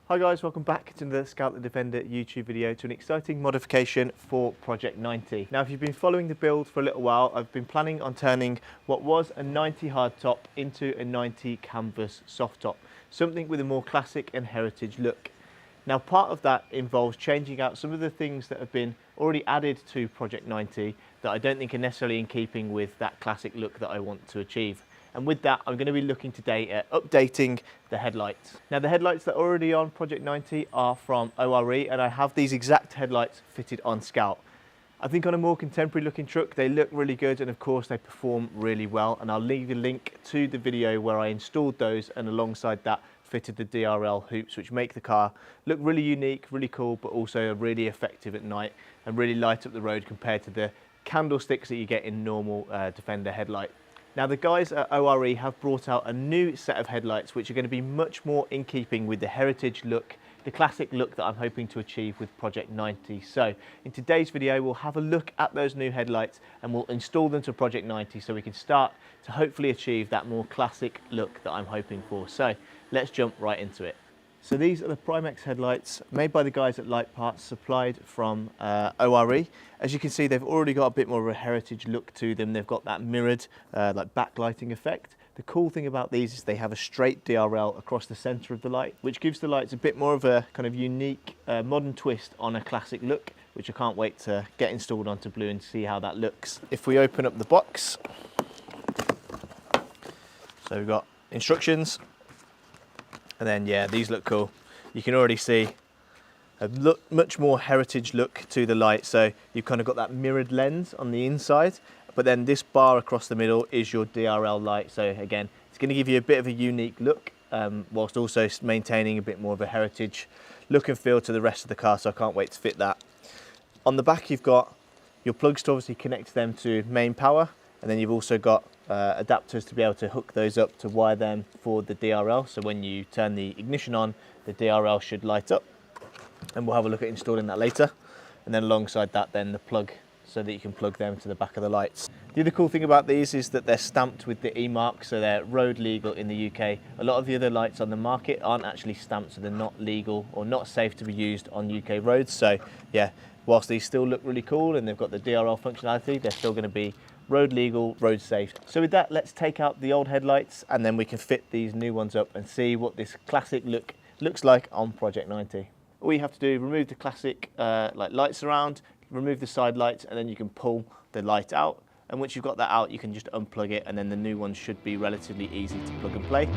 Hi guys, welcome back to the Scout the Defender YouTube video, to an exciting modification for Project 90. Now if you've been following the build for a little while, I've been planning on turning what was a 90 hardtop into a 90 canvas soft top, something with a more classic and heritage look. Now part of that involves changing out some of the things that have been already added to Project 90 that I don't think are necessarily in keeping with that classic look that I want to achieve. And with that, I'm going to be looking today at updating the headlights. Now the headlights that are already on Project 90 are from ORE, and I have these exact headlights fitted on Scout. I think on a more contemporary looking truck, they look really good, and of course they perform really well. And I'll leave a link to the video where I installed those, and alongside that fitted the DRL hoops, which make the car look really unique, really cool, but also really effective at night and really light up the road compared to the candlesticks that you get in normal Defender headlight. Now the guys at ORE have brought out a new set of headlights which are going to be much more in keeping with the heritage look, the classic look that I'm hoping to achieve with Project 90. So in today's video we'll have a look at those new headlights and we'll install them to Project 90 so we can start to hopefully achieve that more classic look that I'm hoping for. So let's jump right into it. So these are the Primex headlights made by the guys at Light Parts, supplied from ORE. As you can see, they've already got a bit more of a heritage look to them. They've got that mirrored like backlighting effect. The cool thing about these is they have a straight DRL across the center of the light, which gives the lights a bit more of a kind of unique modern twist on a classic look, which I can't wait to get installed onto Blue and see how that looks. If we open up the box, so we've got instructions. And then, yeah, these look cool. You can already see a much more heritage look to the light. So you've kind of got that mirrored lens on the inside, but then this bar across the middle is your DRL light. So again, it's going to give you a bit of a unique look, whilst also maintaining a bit more of a heritage look and feel to the rest of the car. So I can't wait to fit that. On the back, you've got your plugs to obviously connect them to main power. And then you've also got adapters to be able to hook those up to wire them for the DRL. So when you turn the ignition on, the DRL should light up. And we'll have a look at installing that later. And then alongside that, then the plug, so that you can plug them to the back of the lights. The other cool thing about these is that they're stamped with the E mark, so they're road legal in the UK. A lot of the other lights on the market aren't actually stamped, so they're not legal or not safe to be used on UK roads. So yeah, whilst these still look really cool and they've got the DRL functionality, they're still going to be road legal, road safe. So with that, let's take out the old headlights and then we can fit these new ones up and see what this classic look looks like on Project 90. All you have to do, remove the classic like lights around, remove the side lights, and then you can pull the light out. And once you've got that out, you can just unplug it, and then the new one should be relatively easy to plug and play.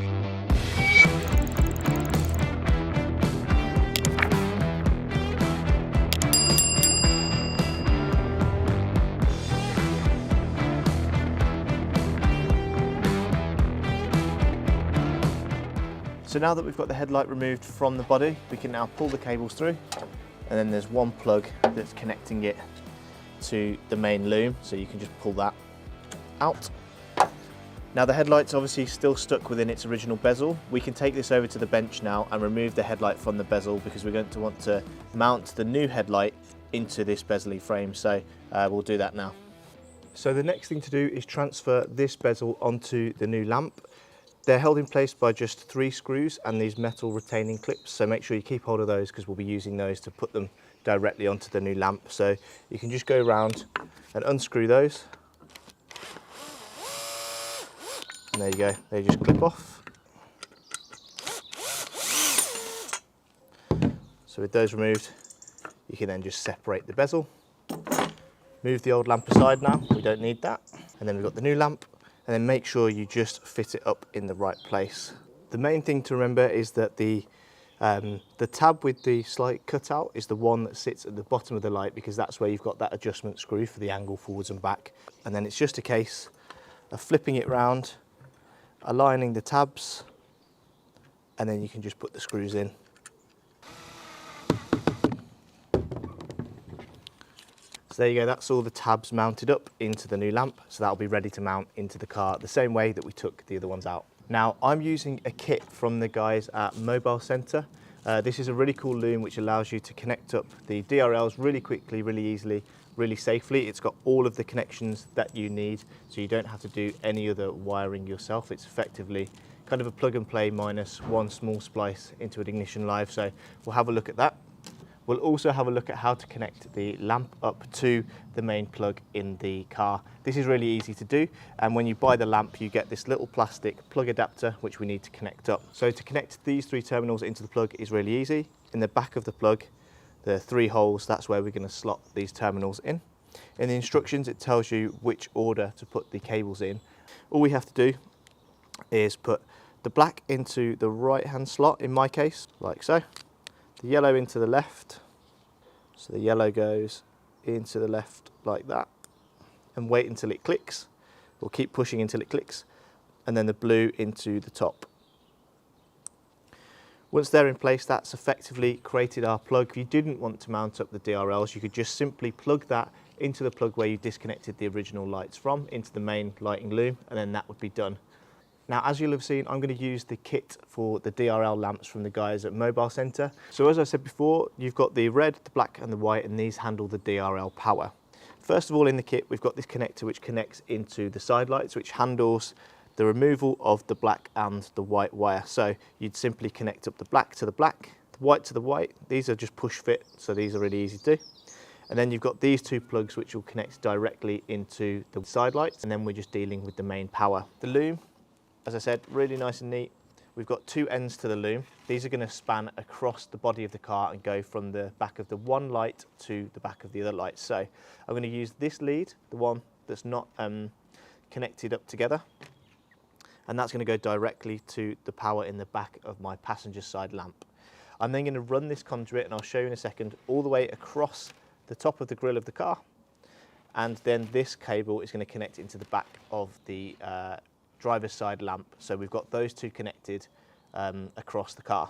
So now that we've got the headlight removed from the body, we can now pull the cables through, and then there's one plug that's connecting it to the main loom, so you can just pull that out. Now the headlight's obviously still stuck within its original bezel. We can take this over to the bench now and remove the headlight from the bezel, because we're going to want to mount the new headlight into this bezel frame, so we'll do that now. So the next thing to do is transfer this bezel onto the new lamp. They're held in place by just 3 screws and these metal retaining clips, so make sure you keep hold of those because we'll be using those to put them directly onto the new lamp. So you can just go around and unscrew those. And there you go, they just clip off. So with those removed, you can then just separate the bezel. Move the old lamp aside now, we don't need that. And then we've got the new lamp. And then make sure you just fit it up in the right place. The main thing to remember is that the tab with the slight cutout is the one that sits at the bottom of the light, because that's where you've got that adjustment screw for the angle forwards and back. And then it's just a case of flipping it round, aligning the tabs, and then you can just put the screws in. So there you go, that's all the tabs mounted up into the new lamp, so that'll be ready to mount into the car the same way that we took the other ones out. Now I'm using a kit from the guys at Mobile Centre. This is a really cool loom which allows you to connect up the DRLs really quickly, really easily, really safely. It's got all of the connections that you need, so you don't have to do any other wiring yourself. It's effectively kind of a plug and play minus one small splice into an ignition live. So we'll have a look at that. We'll also have a look at how to connect the lamp up to the main plug in the car. This is really easy to do, and when you buy the lamp you get this little plastic plug adapter which we need to connect up. So to connect these 3 terminals into the plug is really easy. In the back of the plug there are 3 holes, that's where we're going to slot these terminals in. In the instructions it tells you which order to put the cables in. All we have to do is put the black into the right hand slot, in my case, like so. The yellow into the left, so the yellow goes into the left like that, and wait until it clicks. We'll keep pushing until it clicks, and then the blue into the top. Once they're in place, that's effectively created our plug. If you didn't want to mount up the DRLs, you could just simply plug that into the plug where you disconnected the original lights from, into the main lighting loom, and then that would be done. Now, as you'll have seen, I'm going to use the kit for the DRL lamps from the guys at Mobile Centre. So as I said before, you've got the red, the black and the white, and these handle the DRL power. First of all, in the kit, we've got this connector which connects into the side lights, which handles the removal of the black and the white wire. So you'd simply connect up the black to the black, the white to the white. These are just push fit, so these are really easy to do. And then you've got these 2 plugs which will connect directly into the side lights, and then we're just dealing with the main power. The loom, as I said, really nice and neat. We've got 2 ends to the loom. These are going to span across the body of the car and go from the back of the one light to the back of the other light. So I'm going to use this lead, the one that's not connected up together, and that's going to go directly to the power in the back of my passenger side lamp. I'm then going to run this conduit, and I'll show you in a second, all the way across the top of the grille of the car, and then this cable is going to connect into the back of the driver's side lamp. So we've got those 2 connected across the car.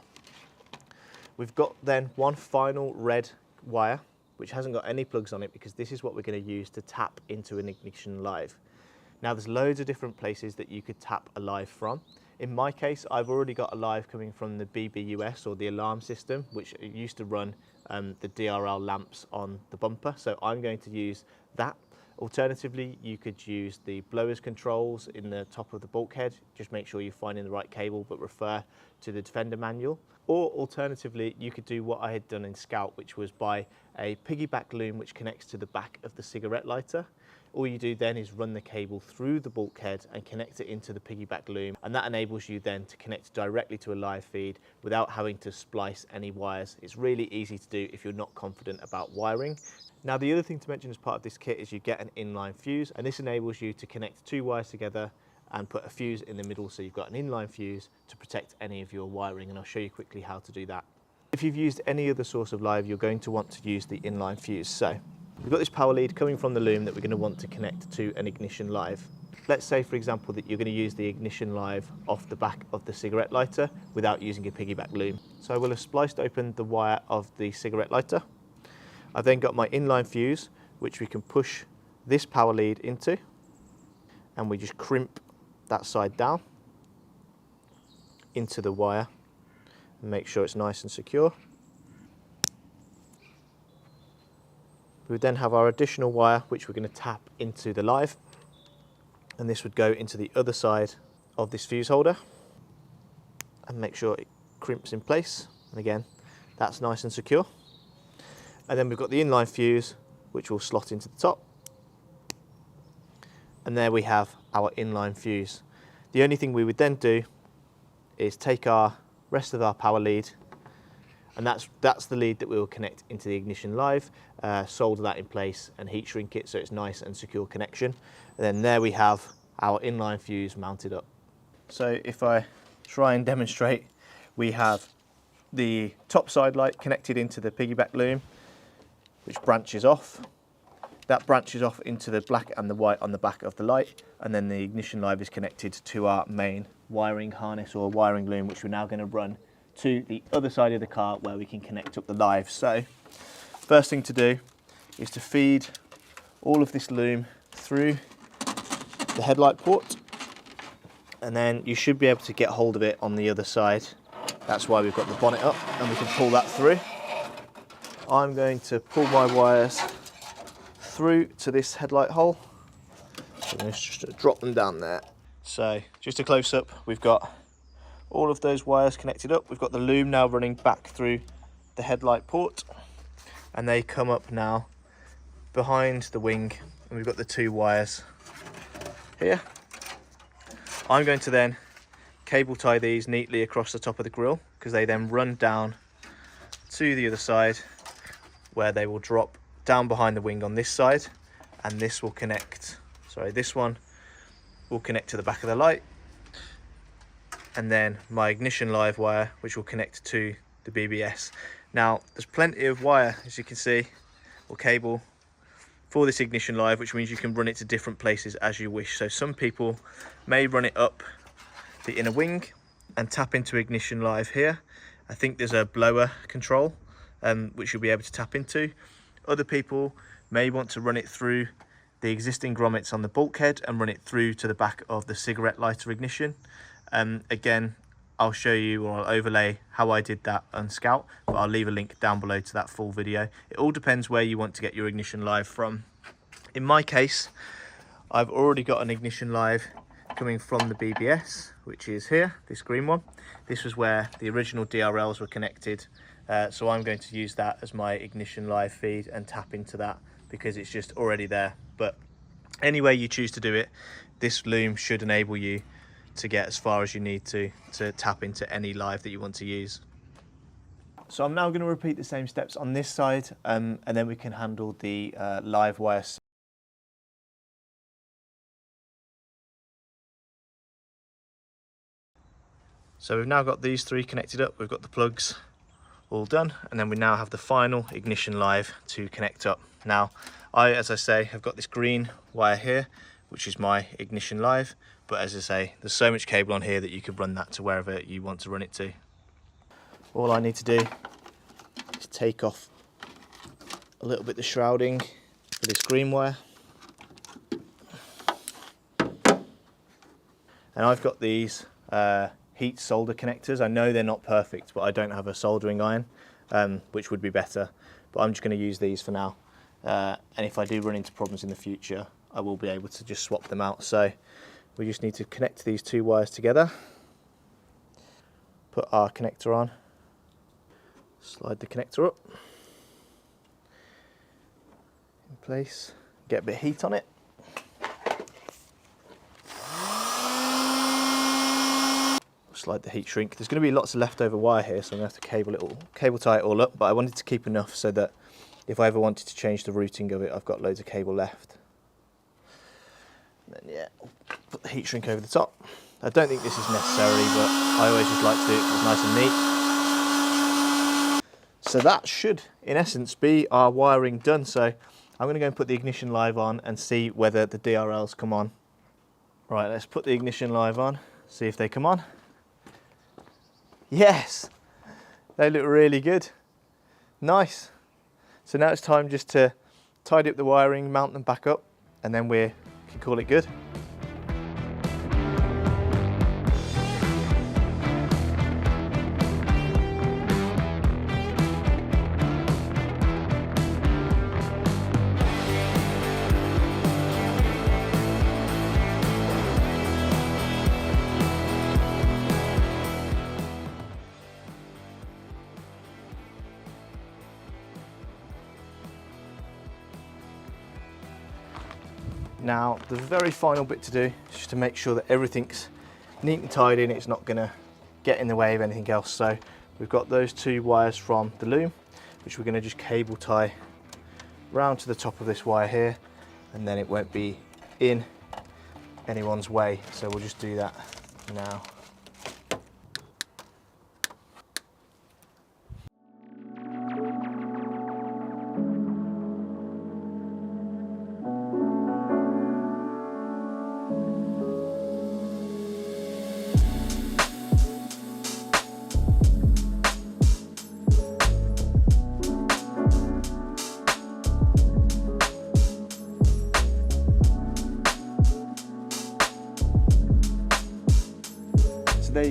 We've got then one final red wire which hasn't got any plugs on it, because this is what we're going to use to tap into an ignition live. Now there's loads of different places that you could tap a live from. In my case, I've already got a live coming from the BBUS, or the alarm system, which used to run the DRL lamps on the bumper, so I'm going to use that. Alternatively, you could use the blowers controls in the top of the bulkhead. Just make sure you're finding the right cable, but refer to the Defender manual. Or alternatively, you could do what I had done in Scout, which was buy a piggyback loom which connects to the back of the cigarette lighter. All you do then is run the cable through the bulkhead and connect it into the piggyback loom, and that enables you then to connect directly to a live feed without having to splice any wires. It's really easy to do if you're not confident about wiring. Now the other thing to mention as part of this kit is you get an inline fuse, and this enables you to connect 2 wires together and put a fuse in the middle, so you've got an inline fuse to protect any of your wiring, and I'll show you quickly how to do that. If you've used any other source of live, you're going to want to use the inline fuse. So we've got this power lead coming from the loom that we're going to want to connect to an ignition live. Let's say, for example, that you're going to use the ignition live off the back of the cigarette lighter without using a piggyback loom. So I will have spliced open the wire of the cigarette lighter. I've then got my inline fuse, which we can push this power lead into, and we just crimp that side down into the wire and make sure it's nice and secure. We would then have our additional wire which we're going to tap into the live, and this would go into the other side of this fuse holder, and make sure it crimps in place, and again that's nice and secure. And then we've got the inline fuse which will slot into the top, and there we have our inline fuse. The only thing we would then do is take our rest of our power lead, and that's the lead that we will connect into the ignition live, solder that in place and heat shrink it so it's nice and secure connection. And then there we have our inline fuse mounted up. So if I try and demonstrate, we have the top side light connected into the piggyback loom, which branches off. That branches off into the black and the white on the back of the light, and then the ignition live is connected to our main wiring harness or wiring loom, which we're now going to run to the other side of the car where we can connect up the live. So first thing to do is to feed all of this loom through the headlight port, and then you should be able to get hold of it on the other side. That's why we've got the bonnet up, and we can pull that through. I'm going to pull my wires through to this headlight hole. So I'm just drop them down there. So just a close up, we've got all of those wires connected up. We've got the loom now running back through the headlight port, and they come up now behind the wing, and we've got the 2 wires here. I'm going to then cable tie these neatly across the top of the grille, because they then run down to the other side, where they will drop down behind the wing on this side, and this will connect, this one will connect to the back of the light, and then my ignition live wire, which will connect to the BBS. Now there's plenty of wire, as you can see, or cable for this ignition live, which means you can run it to different places as you wish. So some people may run it up the inner wing and tap into ignition live here. I think there's a blower control which you'll be able to tap into. Other people may want to run it through the existing grommets on the bulkhead and run it through to the back of the cigarette lighter ignition. Again, I'll show you, or I'll overlay how I did that on Scout, but I'll leave a link down below to that full video. It all depends where you want to get your ignition live from. In my case, I've already got an ignition live coming from the BBS, which is here, this green one. This was where the original DRLs were connected, so I'm going to use that as my ignition live feed and tap into that because it's just already there. But any way you choose to do it, this loom should enable you to get as far as you need to tap into any live that you want to use. So I'm now going to repeat the same steps on this side, and then we can handle the live wire. So we've now got these 3 connected up, we've got the plugs all done, and then we now have the final ignition live to connect up. Now, as I say, have got this green wire here, which is my ignition live, but as I say, there's so much cable on here that you could run that to wherever you want to run it to. All I need to do is take off a little bit of the shrouding for this green wire. And I've got these heat solder connectors. I know they're not perfect, but I don't have a soldering iron, which would be better, but I'm just going to use these for now. And if I do run into problems in the future, I will be able to just swap them out. So we just need to connect these 2 wires together, put our connector on, slide the connector up in place, get a bit of heat on it. Slide the heat shrink. There's going to be lots of leftover wire here, so I'm going to have to cable tie it all up, but I wanted to keep enough so that if I ever wanted to change the routing of it, I've got loads of cable left. And then yeah, put the heat shrink over the top. I don't think this is necessary, but I always just like to do it because it's nice and neat. So that should, in essence, be our wiring done. So I'm going to go and put the ignition live on and see whether the DRLs come on. Right, let's put the ignition live on, see if they come on. Yes, they look really good. Nice. So now it's time just to tidy up the wiring, mount them back up, and then we can call it good. Now, the very final bit to do is just to make sure that everything's neat and tidy and it's not going to get in the way of anything else. So we've got those 2 wires from the loom, which we're going to just cable tie round to the top of this wire here, and then it won't be in anyone's way. So we'll just do that now.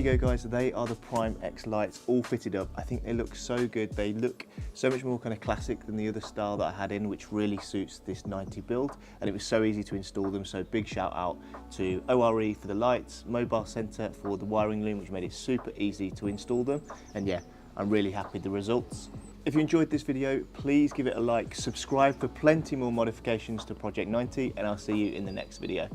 you go guys, they are the Prime X lights all fitted up. I think they look so good. They look so much more kind of classic than the other style that I had in, which really suits this 90 build, and it was so easy to install them. So big shout out to ORE for the lights, Mobile Center for the wiring loom, which made it super easy to install them. And yeah, I'm really happy with the results. If you enjoyed this video, please give it a like, subscribe for plenty more modifications to Project 90, and I'll see you in the next video.